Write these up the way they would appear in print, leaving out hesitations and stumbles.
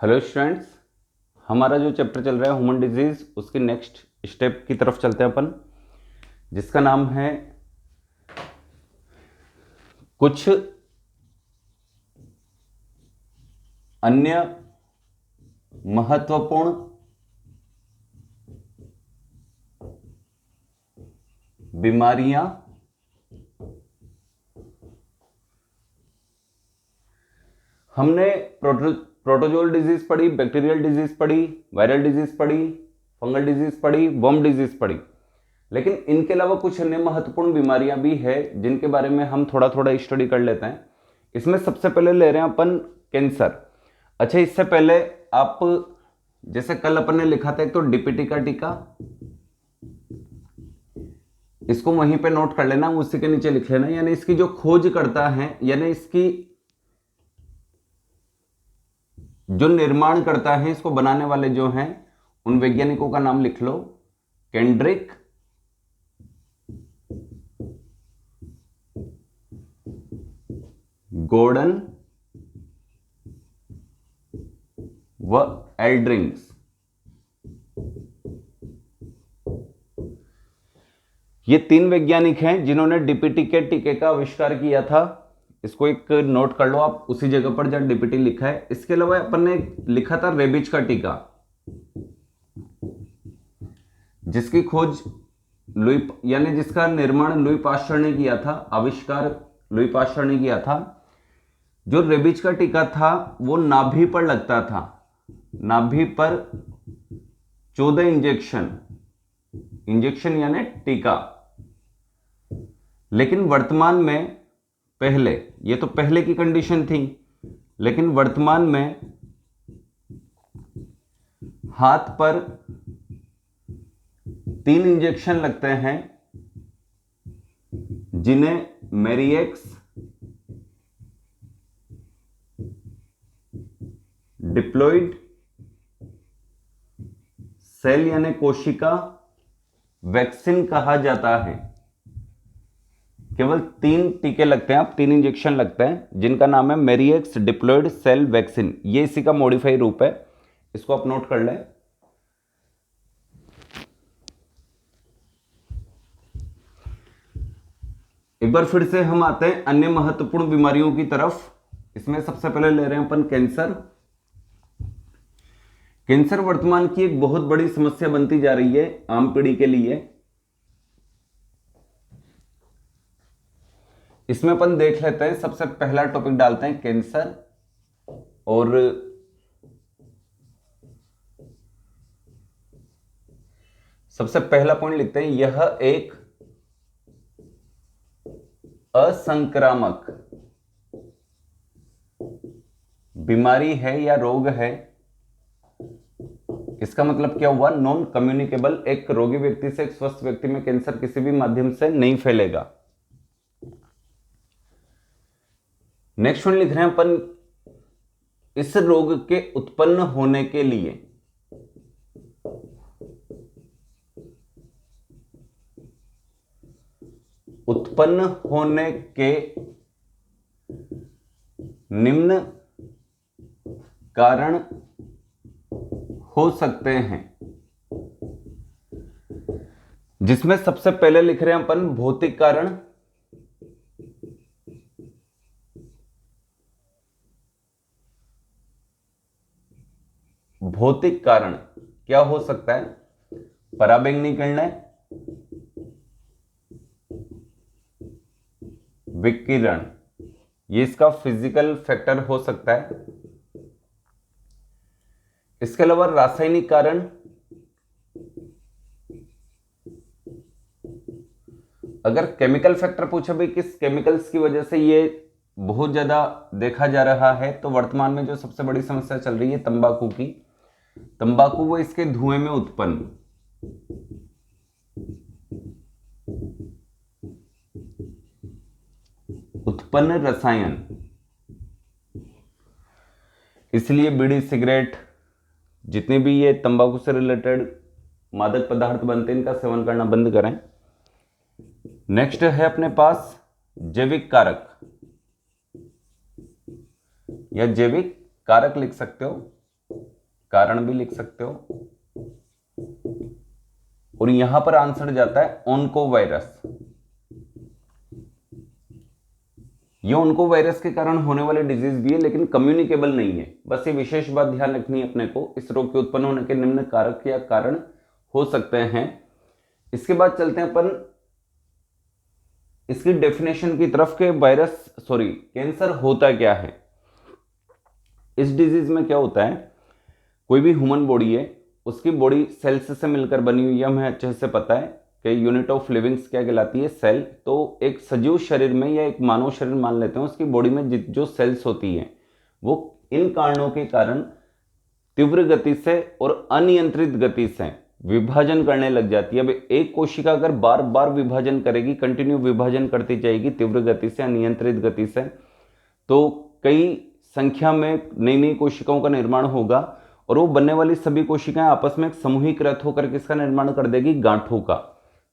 Hello students, हमारा जो chapter चल रहा है ह्यूमन डिजीज, उसके नेक्स्ट स्टेप की तरफ चलते हैं अपन, जिसका नाम है कुछ अन्य महत्वपूर्ण बीमारियां हमने प्रोटोजोल डिजीज पढ़ी, बैक्टीरियल डिजीज पढ़ी, वायरल डिजीज पढ़ी, फंगल डिजीज पढ़ी, वर्म डिजीज पढ़ी, लेकिन इनके अलावा कुछ अन्य महत्वपूर्ण बीमारियां भी है जिनके बारे में हम थोड़ा थोड़ा स्टडी कर लेते हैं। इसमें सबसे पहले ले रहे हैं अपन कैंसर। अच्छा, इससे पहले आप जैसे कल अपन ने लिखा था एक तो डीपीटी का टीका, इसको वहीं पे नोट कर लेना, उसी के नीचे लिख लेना, यानी इसकी जो खोज करता है, यानी इसकी जो निर्माण करता है, इसको बनाने वाले जो हैं, उन वैज्ञानिकों का नाम लिख लो। केंड्रिक, गॉर्डन व एल्ड्रिंग्स। ये तीन वैज्ञानिक हैं जिन्होंने डीपीटी के टीके का आविष्कार किया था। इसको एक नोट कर लो आप उसी जगह पर जहां डीपीटी लिखा है। इसके अलावा अपन ने लिखा था रेबीज का टीका, जिसकी खोज यानी जिसका निर्माण लुई पास्चर ने किया था, आविष्कार लुई पास्चर ने किया था। जो रेबीज का टीका था वो नाभि पर लगता था, नाभि पर 14 इंजेक्शन यानी टीका। लेकिन वर्तमान में, पहले ये तो पहले की कंडीशन थी, लेकिन वर्तमान में हाथ पर 3 इंजेक्शन लगते हैं, जिन्हें मेरिएक्स, डिप्लॉइड सेल यानी कोशिका वैक्सीन कहा जाता है। केवल 3 टीके लगते हैं, आप 3 इंजेक्शन लगते हैं, जिनका नाम है मेरिएक्स डिप्लॉइड सेल वैक्सीन। ये इसी का मॉडिफाई रूप है, इसको आप नोट कर लें। एक बार फिर से हम आते हैं अन्य महत्वपूर्ण बीमारियों की तरफ। इसमें सबसे पहले ले रहे हैं अपन कैंसर। कैंसर वर्तमान की एक बहुत बड़ी समस्या बनती जा रही है आम पीढ़ी के लिए। इसमें अपन देख लेते हैं, सबसे पहला टॉपिक डालते हैं कैंसर, और सबसे पहला पॉइंट लिखते हैं, यह एक असंक्रामक बीमारी है या रोग है। इसका मतलब क्या हुआ? Non communicable. एक रोगी व्यक्ति से एक स्वस्थ व्यक्ति में कैंसर किसी भी माध्यम से नहीं फैलेगा। नेक्स्ट वन लिख रहे हैं अपन, इस रोग के उत्पन्न होने के लिए निम्न कारण हो सकते हैं, जिसमें सबसे पहले लिख रहे हैं अपन भौतिक कारण। भौतिक कारण क्या हो सकता है? पराबैंगनी किरणें, विकिरण, ये इसका फिजिकल फैक्टर हो सकता है। इसके अलावा रासायनिक कारण, अगर केमिकल फैक्टर पूछे भाई किस केमिकल्स की वजह से ये बहुत ज्यादा देखा जा रहा है, तो वर्तमान में जो सबसे बड़ी समस्या चल रही है तंबाकू की। तंबाकू वो इसके धुएं में उत्पन्न रसायन, इसलिए बीड़ी, सिगरेट, जितने भी ये तंबाकू से रिलेटेड मादक पदार्थ बनते हैं, इनका सेवन करना बंद करें। नेक्स्ट है अपने पास जैविक कारक या जैविक कारक लिख सकते हो। कारण भी लिख सकते हो, और यहां पर आंसर जाता है ऑन्कोवायरस। ये ऑन्कोवायरस के कारण होने वाले डिजीज भी है, लेकिन कम्युनिकेबल नहीं है। बस ये विशेष बात ध्यान रखनी है अपने को। इस रोग के उत्पन्न होने के निम्न कारक या कारण हो सकते हैं। इसके बाद चलते हैं अपन इसकी डेफिनेशन की तरफ के कैंसर होता क्या है। इस डिजीज में क्या होता है, कोई भी ह्यूमन बॉडी है, उसकी बॉडी सेल्स से मिलकर बनी हुई है। हमें अच्छे से पता है कि यूनिट ऑफ लिविंग्स क्या कहलाती है, सेल। तो एक सजीव शरीर में या एक मानव शरीर मान लेते हैं, उसकी बॉडी में जो सेल्स होती हैं वो इन कारणों के कारण तीव्र गति से और अनियंत्रित गति से विभाजन करने लग जाती है। अब एक कोशिका अगर बार बार विभाजन करेगी, कंटिन्यू विभाजन करती जाएगी तीव्र गति से, अनियंत्रित गति से, तो कई संख्या में नई नई कोशिकाओं का निर्माण होगा, और वो बनने वाली सभी कोशिकाएं आपस में समूहीकृत होकर किसका निर्माण कर देगी, गांठों का।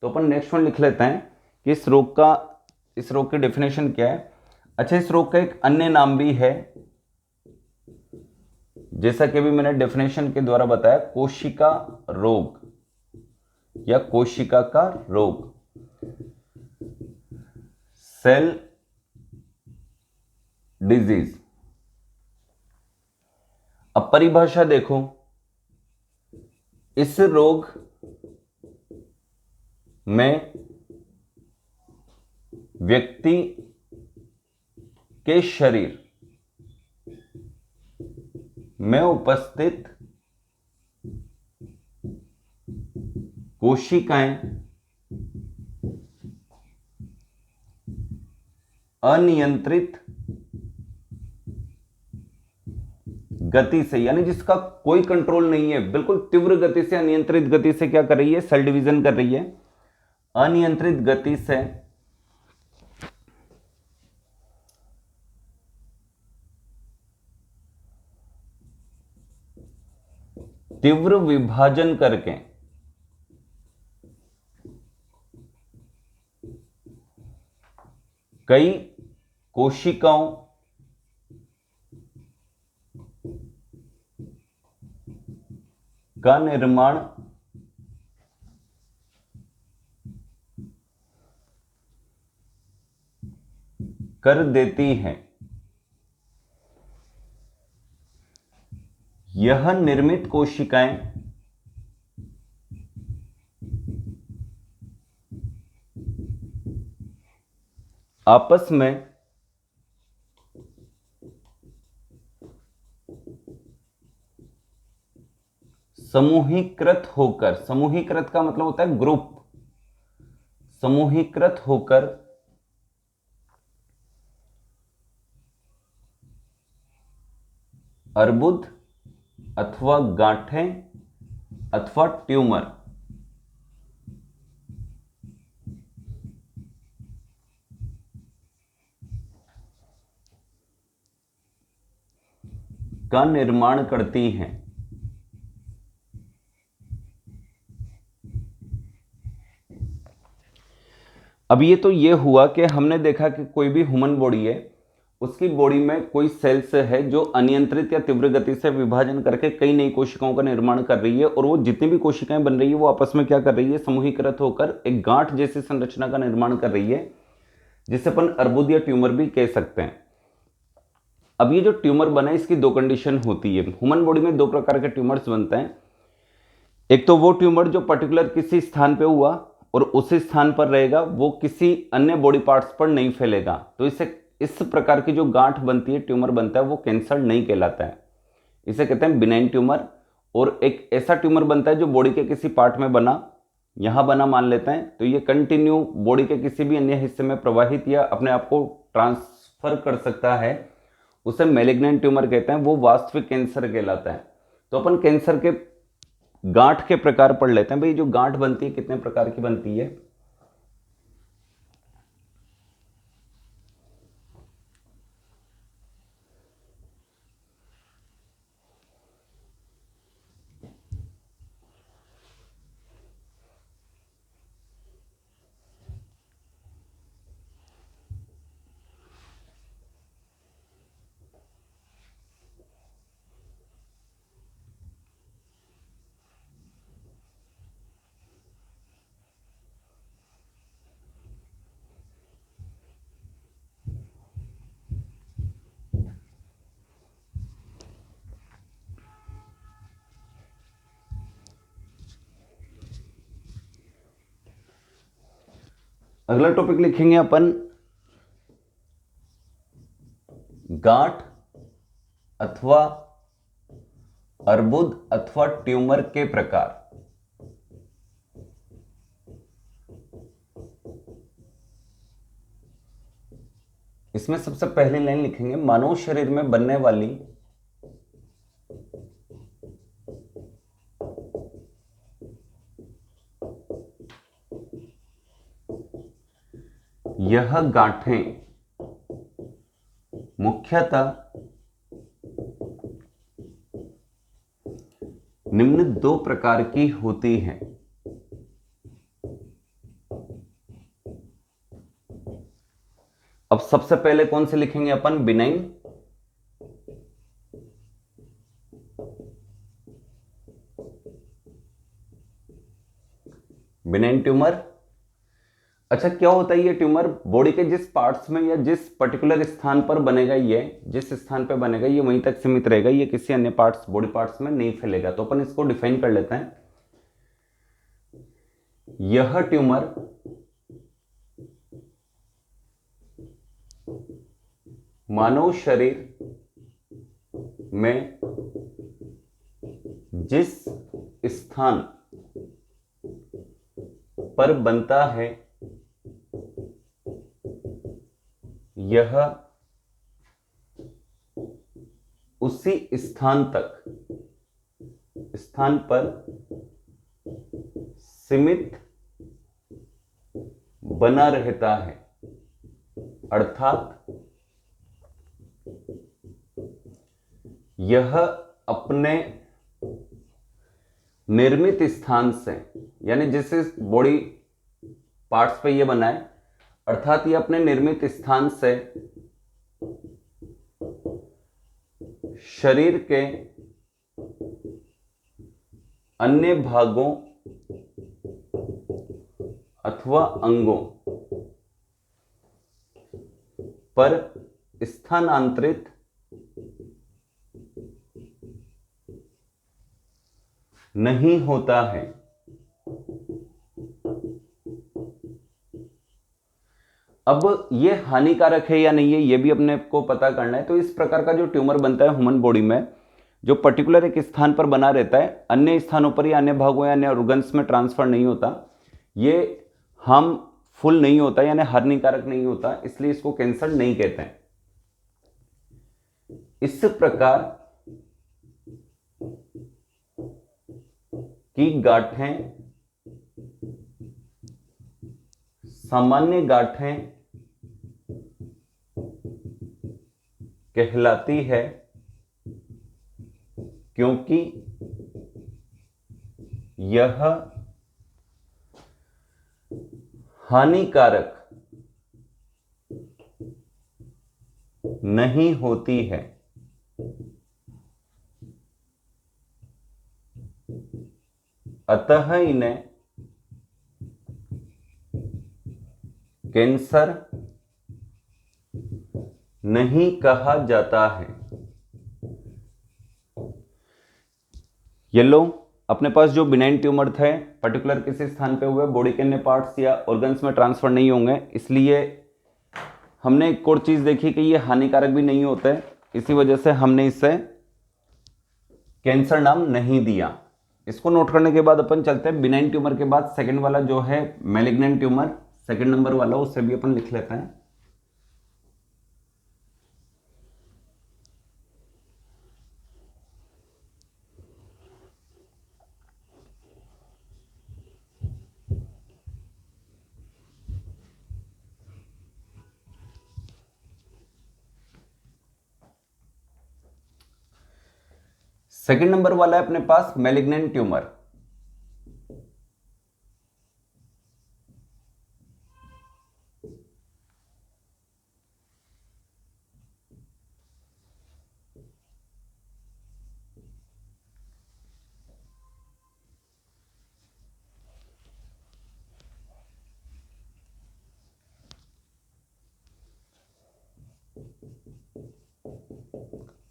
तो अपन नेक्स्ट वन लिख लेते हैं कि इस रोग की डेफिनेशन क्या है। अच्छा, इस रोग का एक अन्य नाम भी है, जैसा कि अभी मैंने डेफिनेशन के द्वारा बताया, कोशिका रोग या कोशिका का रोग, सेल डिजीज। अब परिभाषा देखो, इस रोग में व्यक्ति के शरीर में उपस्थित कोशिकाएं अनियंत्रित गति से, यानी जिसका कोई कंट्रोल नहीं है, बिल्कुल तीव्र गति से, अनियंत्रित गति से क्या कर रही है, सेल डिवीजन कर रही है। अनियंत्रित गति से तीव्र विभाजन करके कई कोशिकाओं का निर्माण कर देती है। यह निर्मित कोशिकाएं आपस में समूहीकृत होकर, समूहीकृत का मतलब होता है ग्रुप, समूहीकृत होकर अर्बुद अथवा गांठें अथवा ट्यूमर का निर्माण करती हैं। अब ये हुआ कि हमने देखा कि कोई भी ह्यूमन बॉडी है, उसकी बॉडी में कोई सेल्स है जो अनियंत्रित या तीव्र गति से विभाजन करके कई नई कोशिकाओं का निर्माण कर रही है, और वो जितनी भी कोशिकाएं बन रही है वो आपस में क्या कर रही है, समूहीकृत होकर एक गांठ जैसी संरचना का निर्माण कर रही है, जिसे अपन अर्बुद या ट्यूमर भी कह सकते हैं। अब ये जो ट्यूमर बना है, इसकी दो कंडीशन होती है। ह्यूमन बॉडी में दो प्रकार के ट्यूमर्स बनते हैं। एक तो वो ट्यूमर जो पर्टिकुलर किसी स्थान पे हुआ और उसी स्थान पर रहेगा, वो किसी अन्य बॉडी पार्ट्स पर नहीं फैलेगा, तो इस प्रकार की जो गांठ बनती है, ट्यूमर बनता है, वो कैंसर नहीं कहलाता है। इसे कहते हैं बिनाइन ट्यूमर। और एक ऐसा ट्यूमर बनता है जो बॉडी के किसी पार्ट में बना, यहां बना मान लेते हैं, तो ये कंटिन्यू बॉडी के किसी भी अन्य हिस्से में प्रवाहित या अपने आप को ट्रांसफर कर सकता है, उसे मैलिग्नेंट ट्यूमर कहते हैं, वो वास्तविक कैंसर कहलाता है। तो अपन कैंसर के गांठ के प्रकार पढ़ लेते हैं। भाई जो गांठ बनती है कितने प्रकार की बनती है। अगला टॉपिक लिखेंगे अपन गांठ अथवा अर्बुद अथवा ट्यूमर के प्रकार। इसमें सबसे पहली लाइन लिखेंगे मानव शरीर में बनने वाली यह गांठें मुख्यतः निम्न दो प्रकार की होती हैं। अब सबसे पहले कौन से लिखेंगे अपन, बिनाइन। Benign tumour. अच्छा, क्या होता है ये ट्यूमर? बॉडी के जिस पार्ट्स में या जिस पर्टिकुलर स्थान पर बनेगा, ये जिस स्थान पर बनेगा ये वहीं तक सीमित रहेगा, ये किसी अन्य पार्ट्स, बॉडी पार्ट्स में नहीं फैलेगा। तो अपन इसको डिफाइन कर लेते हैं। यह ट्यूमर मानव शरीर में जिस स्थान पर बनता है यह उसी स्थान पर सीमित बना रहता है, अर्थात यह अपने निर्मित स्थान से, यानी जिस बॉडी पार्ट्स पे ये बना है, अर्थात ये अपने निर्मित स्थान से शरीर के अन्य भागों अथवा अंगों पर स्थानांतरित नहीं होता है। अब ये हानिकारक है या नहीं है, ये भी अपने को पता करना है। तो इस प्रकार का जो ट्यूमर बनता है ह्यूमन बॉडी में, जो पर्टिकुलर एक स्थान पर बना रहता है, अन्य स्थानों पर या अन्य भागों या अन्य ऑर्गन्स में ट्रांसफर नहीं होता, ये हार्मफुल नहीं होता, यानी हानिकारक नहीं होता, इसलिए इसको कैंसर नहीं कहते हैं। इस प्रकार की गांठें सामान्य गांठें कहलाती है, क्योंकि यह हानिकारक नहीं होती है। अतः इन्हें कैंसर नहीं कहा जाता है। ये लो, अपने पास जो बिनाइन ट्यूमर थे, पर्टिकुलर किसी स्थान पे हुए, बॉडी के अन्य पार्ट्स या ऑर्गन्स में ट्रांसफर नहीं होंगे, इसलिए हमने एक और चीज देखी कि ये हानिकारक भी नहीं होते, इसी वजह से हमने इसे कैंसर नाम नहीं दिया। इसको नोट करने के बाद अपन चलते हैं बिनाइन ट्यूमर के बाद सेकंड वाला जो है मैलिग्नेंट ट्यूमर, सेकंड नंबर वाला, उससे भी अपन लिख लेते हैं। सेकंड नंबर वाला है अपने पास मैलिग्नेंट ट्यूमर।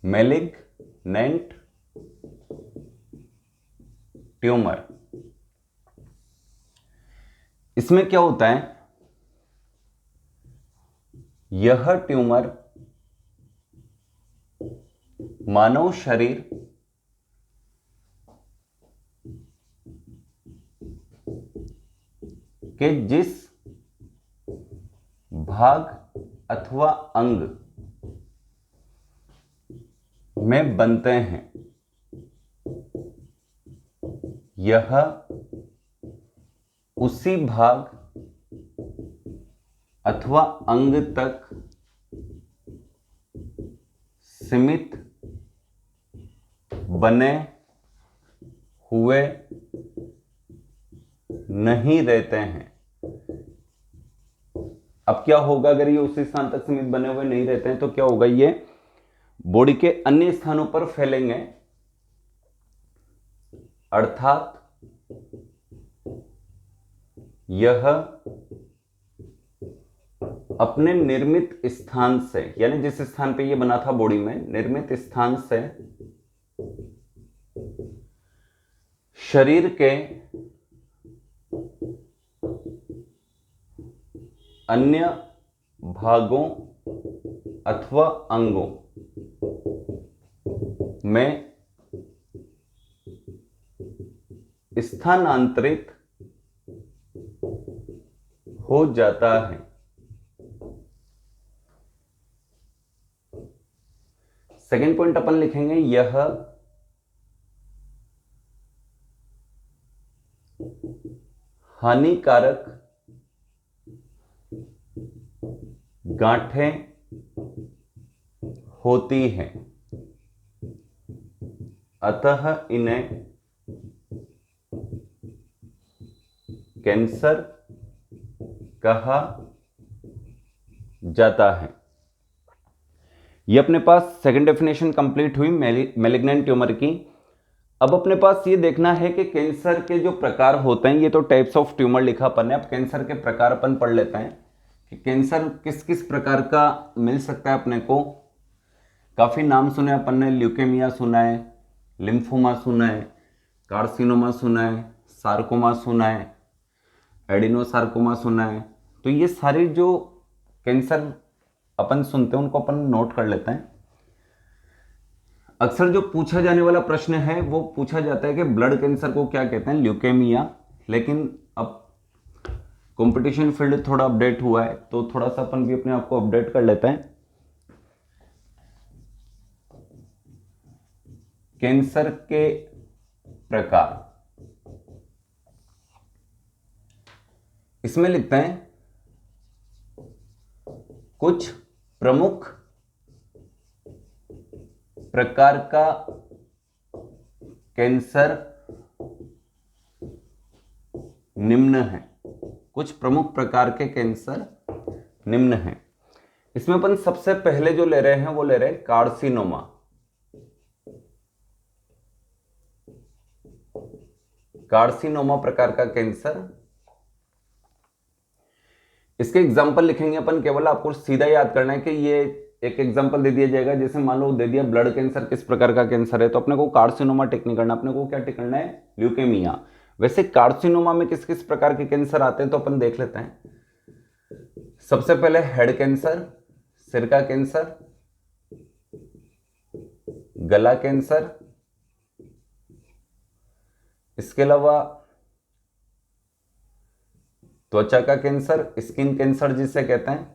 मैलिग्नेंट ट्यूमर, इसमें क्या होता है यह ट्यूमर मानव शरीर के जिस भाग अथवा अंग में बनते हैं यह उसी भाग अथवा अंग तक सीमित बने हुए नहीं रहते हैं। अब क्या होगा अगर ये उसी स्थान तक सीमित बने हुए नहीं रहते हैं तो क्या होगा, ये बॉडी के अन्य स्थानों पर फैलेंगे, अर्थात यह अपने निर्मित स्थान से, यानी जिस स्थान पे ये बना था बॉडी में, निर्मित स्थान से शरीर के अन्य भागों अथवा अंगों में स्थानांतरित हो जाता है। सेकेंड पॉइंट अपन लिखेंगे, यह हानिकारक गांठें होती हैं, अतः इन्हें कैंसर कहा जाता है। ये अपने पास सेकंड डेफिनेशन कंप्लीट हुई मैलिग्नेंट ट्यूमर की। अब अपने पास ये देखना है कि कैंसर के जो प्रकार होते हैं, ये तो टाइप्स ऑफ ट्यूमर लिखा अपन ने, अब कैंसर के प्रकार अपन पढ़ लेते हैं कि कैंसर किस किस प्रकार का मिल सकता है अपने को। काफी नाम सुने अपन ने, ल्यूकेमिया सुना है, लिम्फोमा सुना है, कार्सिनोमा सुना है, सार्कोमा सुना है, एडिनोसार्कोमा सुना है। तो ये सारे जो कैंसर अपन सुनते हैं उनको अपन नोट कर लेते हैं। अक्सर जो पूछा जाने वाला प्रश्न है वो पूछा जाता है कि ब्लड कैंसर को क्या कहते हैं, ल्यूकेमिया। लेकिन अब कंपटीशन फील्ड थोड़ा अपडेट हुआ है तो थोड़ा सा अपन भी अपने आप को अपडेट कर लेते हैं। कैंसर के प्रकार इसमें लिखते हैं, कुछ प्रमुख प्रकार का कैंसर निम्न है। कुछ प्रमुख प्रकार के कैंसर निम्न हैं। इसमें अपन सबसे पहले जो ले रहे हैं वो ले रहे हैं कार्सिनोमा। कार्सिनोमा प्रकार का कैंसर, इसके एग्जाम्पल लिखेंगे अपन। केवल आपको सीधा याद करना है कि ये एक एग्जाम्पल दे दिया जाएगा, जैसे मान लो दे दिया ब्लड कैंसर किस प्रकार का कैंसर है, तो अपने को कार्सिनोमा टिक नहीं करना, अपने को क्या टिक करना है, ल्यूकेमिया। वैसे कार्सिनोमा में किस किस प्रकार के कैंसर आते हैं तो अपन देख लेते हैं। सबसे पहले हेड कैंसर, सिर का कैंसर, गला कैंसर, इसके अलावा त्वचा का कैंसर, स्किन कैंसर जिसे कहते हैं,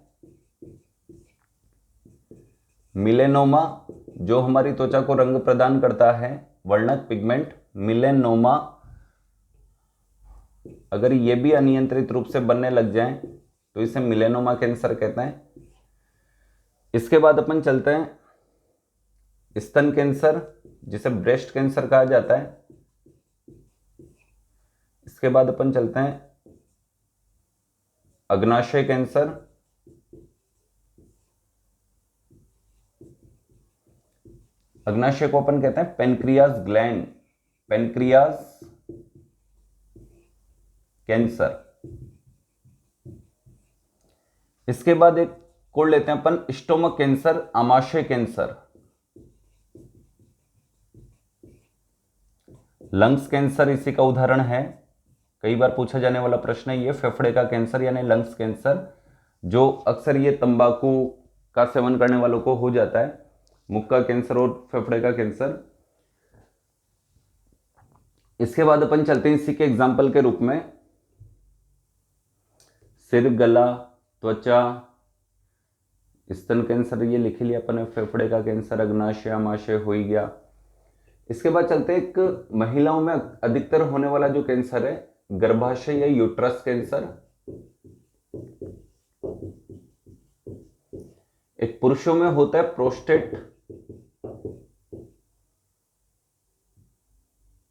मिलेनोमा जो हमारी त्वचा को रंग प्रदान करता है, वर्णक पिगमेंट मिलेनोमा, अगर ये भी अनियंत्रित रूप से बनने लग जाए तो इसे मिलेनोमा कैंसर कहते हैं। इसके बाद अपन चलते हैं स्तन कैंसर जिसे ब्रेस्ट कैंसर कहा जाता है। इसके बाद अपन चलते हैं अग्नाशय कैंसर, अग्नाशय को अपन कहते हैं पेनक्रियाज ग्लैंड, पेनक्रियाज कैंसर। इसके बाद एक कोड लेते हैं अपन स्टोमक कैंसर, आमाशय कैंसर। लंग्स कैंसर इसी का उदाहरण है, कई बार पूछा जाने वाला प्रश्न है ये, फेफड़े का कैंसर यानी लंग्स कैंसर। जो अक्सर ये तंबाकू का सेवन करने वालों को हो जाता है, मुख का कैंसर और फेफड़े का कैंसर। इसके बाद अपन चलते हैं इसी के एग्जाम्पल के रूप में, सिर, गला, त्वचा, स्तन कैंसर ये लिख लिया अपन ने, फेफड़े का कैंसर, अग्नाशय, आमाशय हो ही गया। इसके बाद चलते हैं एक महिलाओं में अधिकतर होने वाला जो कैंसर है, गर्भाशय या यूट्रस कैंसर। एक पुरुषों में होता है प्रोस्टेट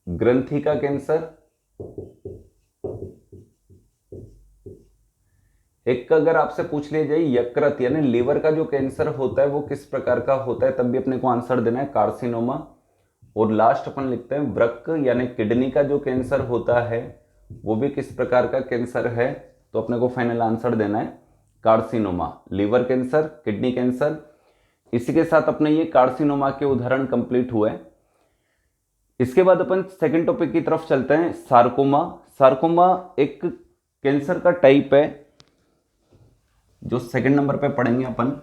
ग्रंथि का कैंसर। एक अगर आपसे पूछ लिया जाए यकृत यानी लीवर का जो कैंसर होता है वो किस प्रकार का होता है, तब भी अपने को आंसर देना है कार्सिनोमा। और लास्ट अपन लिखते हैं वृक्क यानी किडनी का जो कैंसर होता है वो भी किस प्रकार का कैंसर है, तो अपने को फाइनल आंसर देना है carcinoma. Liver cancer, kidney cancer. इसी के साथ अपने ये कार्सिनोमा के उदाहरण कंप्लीट हुए। इसके बाद अपन सेकंड टॉपिक की तरफ चलते हैं, सार्कोमा। सार्कोमा एक कैंसर का टाइप है जो सेकंड नंबर पे पढ़ेंगे अपन।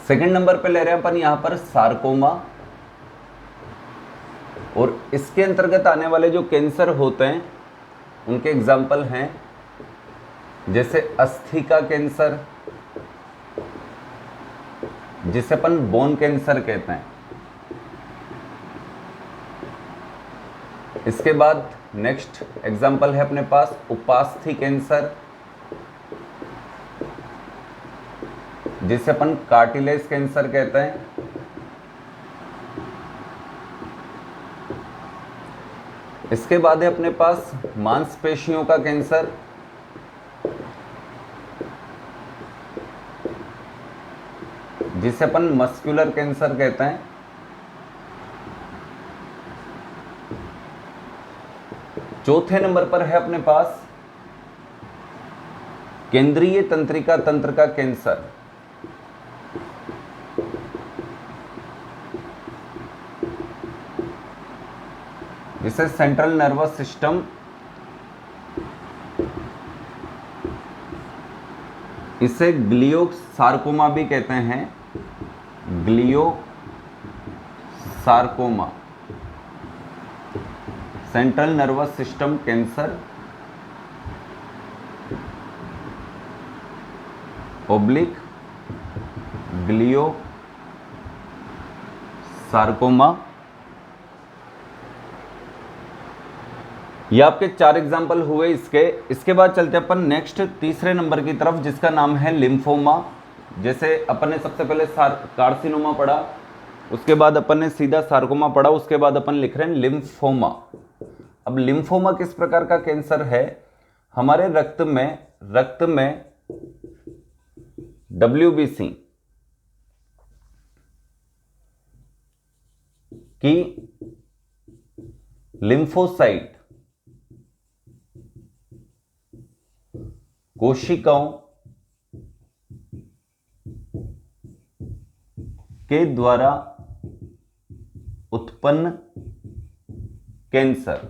सेकंड नंबर पे ले रहे हैं अपन यहां पर सार्कोमा। और इसके अंतर्गत आने वाले जो कैंसर होते हैं उनके एग्जाम्पल हैं जैसे अस्थि का कैंसर, जिसे अपन बोन कैंसर कहते हैं। इसके बाद नेक्स्ट एग्जाम्पल है अपने पास उपास्थि कैंसर, जिसे अपन कार्टिलेज कैंसर कहते हैं। इसके बाद है अपने पास मांसपेशियों का कैंसर, जिसे अपन मस्कुलर कैंसर कहते हैं। चौथे नंबर पर है अपने पास केंद्रीय तंत्रिका तंत्र का कैंसर, जिसे सेंट्रल नर्वस सिस्टम, इसे ग्लियोसार्कोमा भी कहते हैं, gliosarcoma, central nervous system cancer oblique gliosarcoma. ये आपके 4 एग्जाम्पल हुए इसके। इसके बाद चलते अपन नेक्स्ट तीसरे नंबर की तरफ, जिसका नाम है लिम्फोमा। जैसे अपन ने सबसे पहले कार्सिनोमा पढ़ा, उसके बाद अपन ने सीधा सार्कोमा पढ़ा, उसके बाद अपन लिख रहे हैं लिम्फोमा। अब लिम्फोमा किस प्रकार का कैंसर है, हमारे रक्त में WBC की लिम्फोसाइट कोशिकाओं के द्वारा उत्पन्न कैंसर।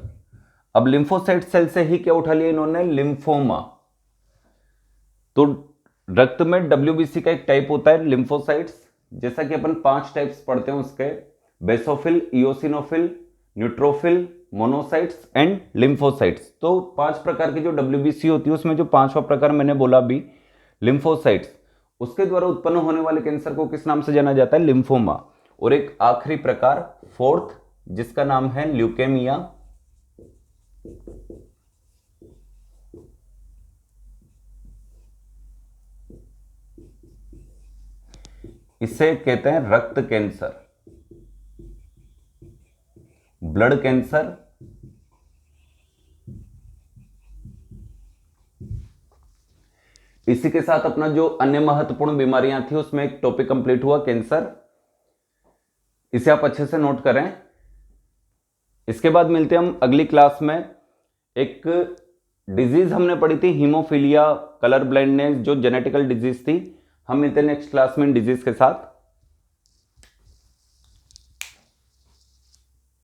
अब लिम्फोसाइट सेल से ही क्या उठा लिया इन्होंने, लिम्फोमा। तो रक्त में WBC का एक टाइप होता है लिम्फोसाइट्स, जैसा कि अपन 5 टाइप्स पढ़ते हैं उसके, basophil, eosinophil, neutrophil, monocytes and lymphocytes. तो 5 प्रकार की जो WBC होती है उसमें जो 5वां प्रकार मैंने बोला अभी, लिम्फोसाइट्स, उसके द्वारा उत्पन्न होने वाले कैंसर को किस नाम से जाना जाता है, लिम्फोमा। और एक आखिरी प्रकार 4th, जिसका नाम है ल्यूकेमिया। इसे कहते हैं रक्त कैंसर, ब्लड कैंसर। इसी के साथ अपना जो अन्य महत्वपूर्ण बीमारियां थी उसमें एक टॉपिक कंप्लीट हुआ, कैंसर। इसे आप अच्छे से नोट करें। इसके बाद मिलते हैं हम अगली क्लास में। एक डिजीज हमने पढ़ी थी हीमोफीलिया, कलर ब्लाइंडनेस, जो जेनेटिकल डिजीज थी। हम मिलते हैं नेक्स्ट क्लास में डिजीज के साथ।